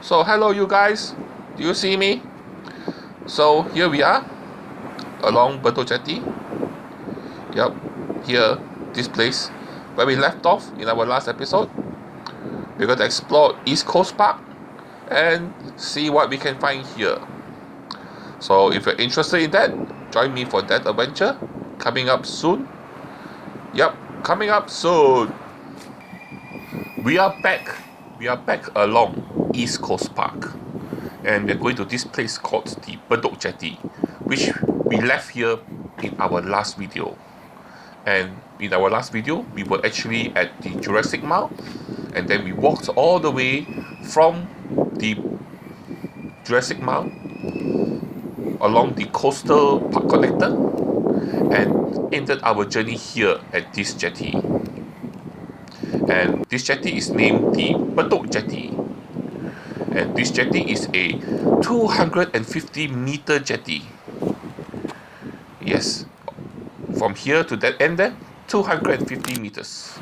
So hello you guys, do you see me? So here we are along Bedok Jetty. Yep, here, this place where we left off in our last episode. We're going to explore East Coast Park and see what we can find here. So if you're interested in that, join me for that adventure coming up soon. Yep, coming up soon. We are back. We are back along East Coast Park. And we're going to this place called the Bedok Jetty, which we left here in our last video. And in our last video, we were actually at the Jurassic Mile, and then we walked all the way from the Jurassic Mile along the Coastal Park Connector and ended our journey here at this jetty. And this jetty is named the Bedok Jetty. And this jetty is a 250-meter jetty. Yes, from here to that end there, 250 meters.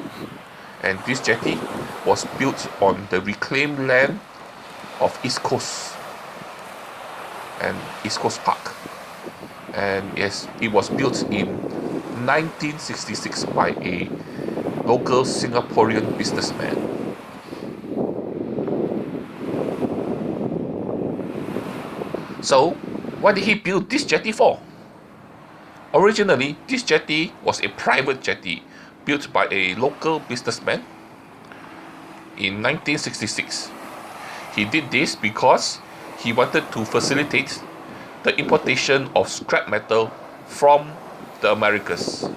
And this jetty was built on the reclaimed land of East Coast and East Coast Park. And yes, it was built in 1966 by a local Singaporean businessman. So, what did he build this jetty for? Originally, this jetty was a private jetty built by a local businessman in 1966. He did this because he wanted to facilitate the importation of scrap metal from the Americas,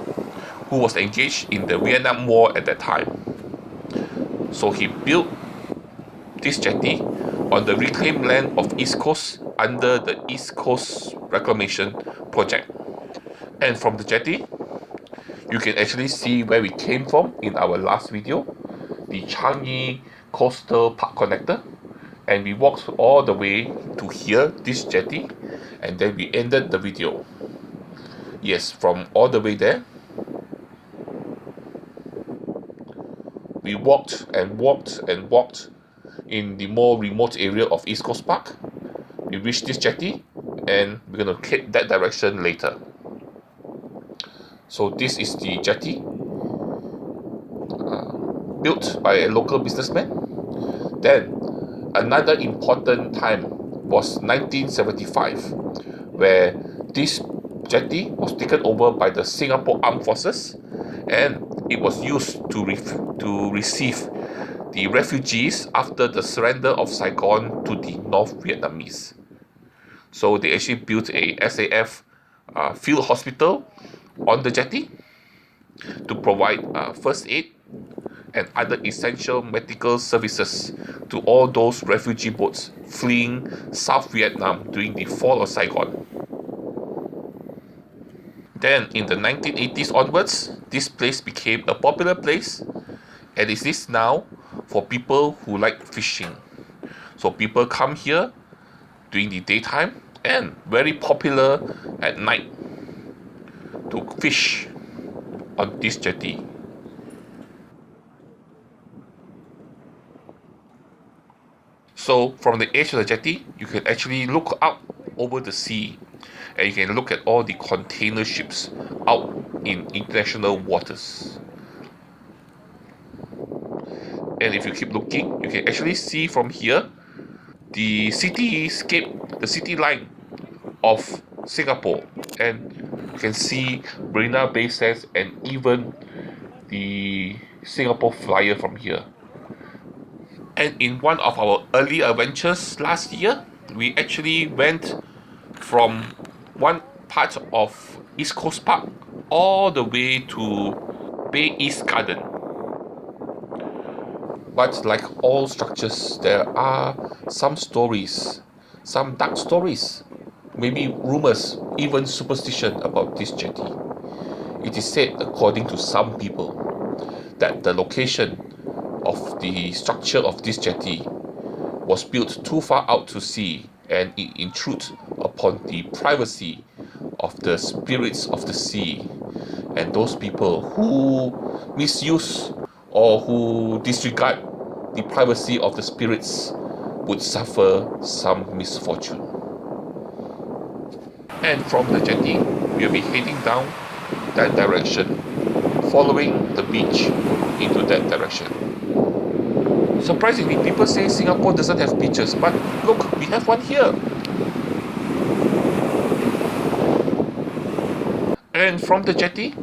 who was engaged in the Vietnam War at that time. So he built this jetty on the reclaimed land of East Coast under the East Coast Reclamation Project. And from the jetty, you can actually see where we came from in our last video, the Changi Coastal Park Connector. And we walked all the way to here, this jetty, and then we ended the video. Yes, from all the way there, we walked and walked and walked in the more remote area of East Coast Park. We reached this jetty, and we're going to head that direction later. So this is the jetty built by a local businessman. Then another important time was 1975, where this jetty was taken over by the Singapore Armed Forces, and it was used to receive the refugees after the surrender of Saigon to the North Vietnamese. So they actually built a SAF field hospital on the jetty to provide first aid and other essential medical services to all those refugee boats fleeing South Vietnam during the fall of Saigon. Then in the 1980s onwards, this place became a popular place, and it is now for people who like fishing. So people come here during the daytime and very popular at night to fish on this jetty. So from the edge of the jetty, you can actually look out over the sea, and you can look at all the container ships out in international waters. And if you keep looking, you can actually see from here the cityscape, the city line of Singapore, and you can see Marina Bay Sands and even the Singapore Flyer from here. And in one of our early adventures last year, we actually went from one part of East Coast Park all the way to Bay East Garden. But like all structures, there are some stories, some dark stories, maybe rumors, even superstition about this jetty. It is said, according to some people, that the location of the structure of this jetty was built too far out to sea, and it intrudes upon the privacy of the spirits of the sea, and those people who misuse or who disregard the privacy of the spirits would suffer some misfortune. And from the jetty, we'll be heading down that direction, following the beach into that direction. Surprisingly, people say Singapore doesn't have beaches, but look, we have one here. And from the jetty,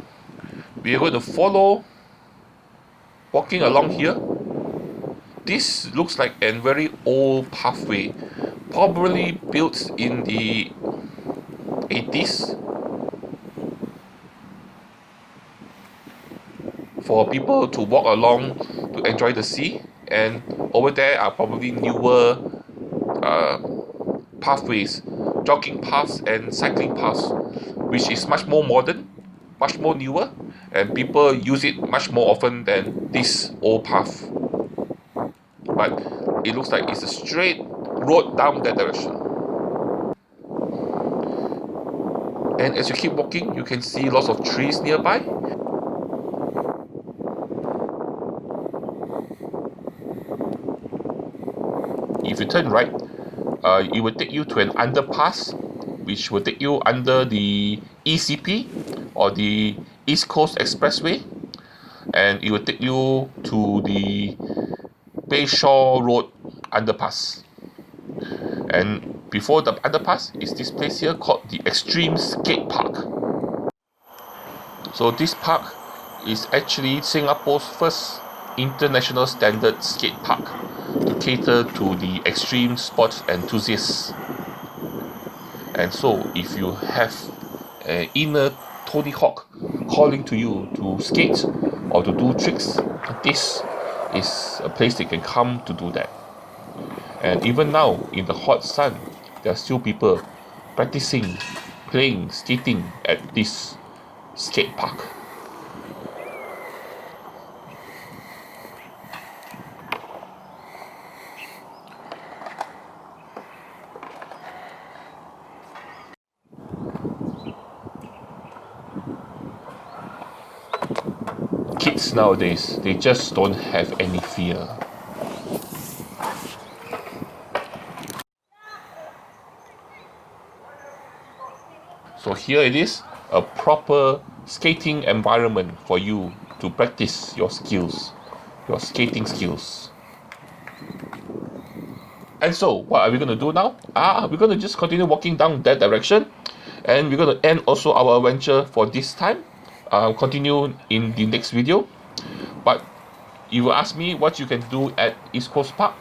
we are going to follow, walking along here. This looks like a very old pathway, probably built in the 80s for people to walk along to enjoy the sea. And over there are probably newer pathways, jogging paths and cycling paths, which is much more modern, much more newer, and people use it much more often than this old path. But it looks like it's a straight road down that direction. And as you keep walking, you can see lots of trees nearby. If you turn right, it will take you to an underpass, which will take you under the ECP, or the East Coast Expressway, and it will take you to the Bayshore Road Underpass. And before the underpass is this place here called the Extreme Skate Park. So this park is actually Singapore's first international standard skate park to cater to the extreme sports enthusiasts. And so if you have an inner Tony Hawk calling to you to skate or to do tricks, this is a place that can come to do that. And even now, in the hot sun, there are still people practicing, playing, skating at this skate park. Kids nowadays, they just don't have any fear. So here it is, a proper skating environment for you to practice your skills, your skating skills. And so, what are we going to do now? We're going to just continue walking down that direction, and we're going to end also our adventure for this time. Continue in the next video. But you will ask me what you can do at East Coast Park.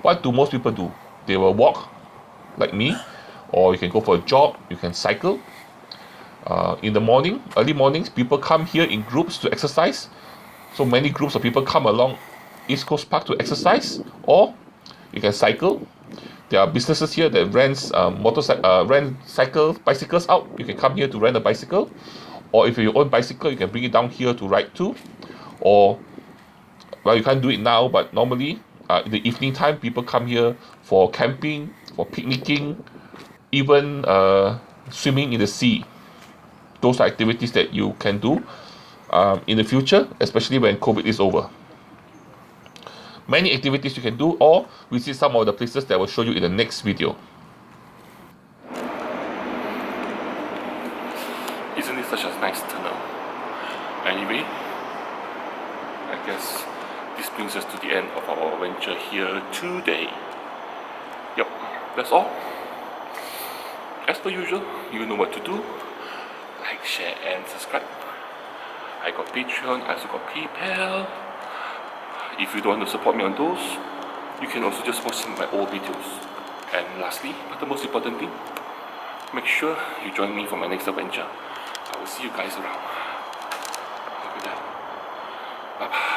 What do most people do? They will walk, like me, or you can go for a jog, you can cycle. In the morning, early mornings, people come here in groups to exercise. So many groups of people come along East Coast Park to exercise, or you can cycle. There are businesses here that rent bicycles out. You can come here to rent a bicycle, or if you own bicycle, you can bring it down here to ride too. Or, well, you can't do it now, but normally in the evening time, people come here for camping, for picnicking, even swimming in the sea. Those are activities that you can do in the future, especially when COVID is over. Many activities you can do, or visit some of the places that I will show you in the next video. Isn't it such a nice tunnel? Anyway, I guess this brings us to the end of our adventure here today. Yep, that's all. As per usual, you know what to do. Like, share and subscribe. I got Patreon, I also got PayPal. If you don't want to support me on those, you can also just watch some of my old videos. And lastly, but the most important thing, make sure you join me for my next adventure. I will see you guys around. Have a good day. Bye bye.